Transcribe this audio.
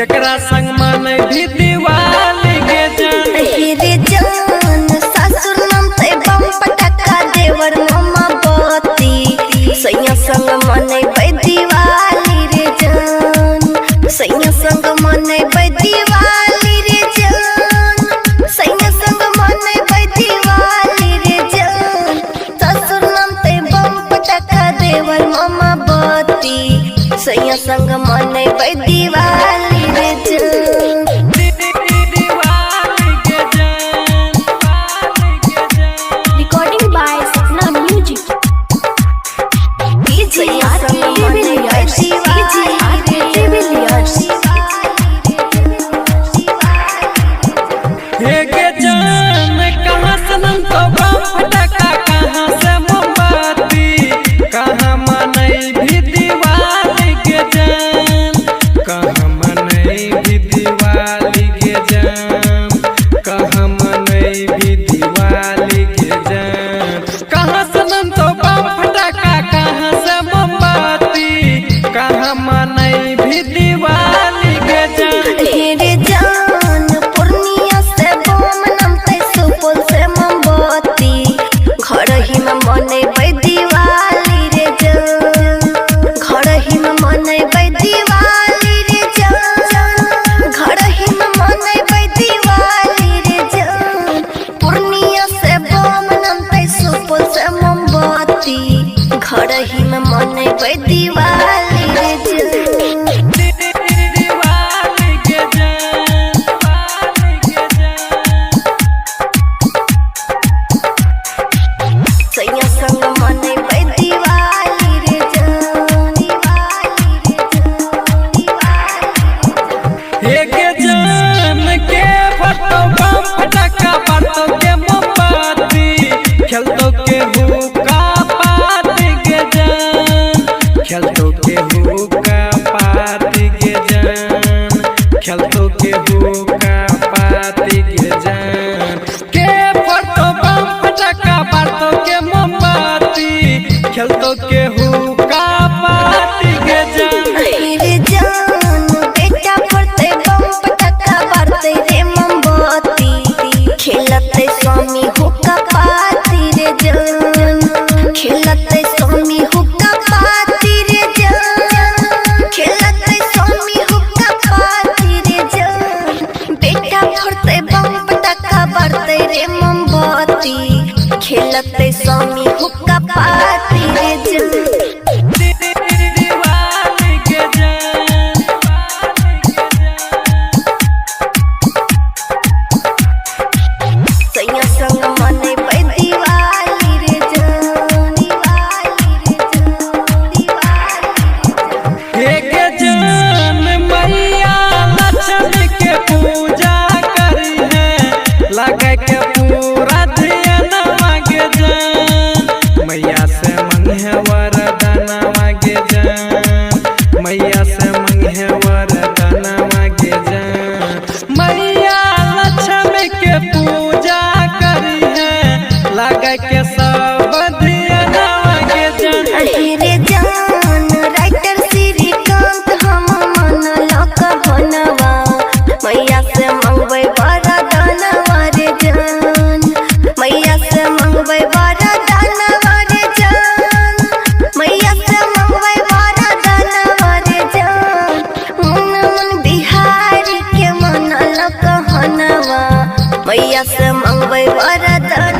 जकरा संग माने भी दिवाली के जान रे जान सासुर नाम ते बम पटाखा देवर मामा बत्ती सैया संग माने दिवाली रे जान सैया संग माने दिवाली रे जान सैया संग माने दिवाली रे जान सासुर नाम ते बम पटाखा देवर मामा बत्ती सैया संग माने दिवाली रे जान Recording by Sapna Music. DJ के जान कहाँ से नम तो बम फटाका कहाँ से मोमबत्ती कहाँ मनई भी दिवाली के जान कहाँ मनई भी दिवाली के जान कहाँ मनई भी दिवाली के जान कहाँ से नम तो बम फटाका कहाँ से मोमबत्ती कहाँ मनई भी दिवाली के जान रे जान पूर्णिया से बम नमते सुपौल से मोमबत्ती घर ही में मनेबै दिवाली रे जान घर ही में मनेबै दिवाली रे जान घर ही में मनेबै दिवाली रे जान पूर्णिया से बम नमते सुपौल से मोमबत्ती घर ही में मनेबै दिवाली रे जान सैया संग मनेबै दिवाली रे जान दिवाली रे के जान के फटो बम फटाका बातो के मोमबत्ती खेलतो के हुक्का पार्टी के जान खेलतो के हुक्का पार्टी के जान खेलतो के हुक्का पार्टी के जान के फटो बम फटाका बातो के मोमबत्ती खेलतो के हुक्का पार्टी के जान रे जान बेटा पड़ते बम पटाखा बारते रे मोमबत्ती खेलते स्वामी हुक्का पार्टी रे जान खेलते स्वामी हुक्का पार्टी रे जान खेलते स्वामी हुक्का पार्टी रे जान बेटा पड़ते बम पटाखा बारते रे मोमबत्ती खेलते स्वामी हुक्का पार्टी रे जान दिवाली के जान सैया संग मनेबै दिवाली रे जान दिवाली रे जान के जान मैया लक्ष्मी के पूजा करी है लगे के पूरा ध्यान मांगे जान मैया से मंगे वरदान मांगे जान मैया से मंगे वरदान मांगे जान मैया लक्ष्मी के पूजा करी है लगे के सब ध्यान मांगे जान रे जान राइटर श्रीकांत हम मनला कहनवा मैया से मंगबै वरदानवा रे जान मैया से मंगबै वरदानवा रे जान मैया से मंगबै वरदानवा रे जान मन मन बिहारी के मनला कहनवा मैया से मंगबै वरदान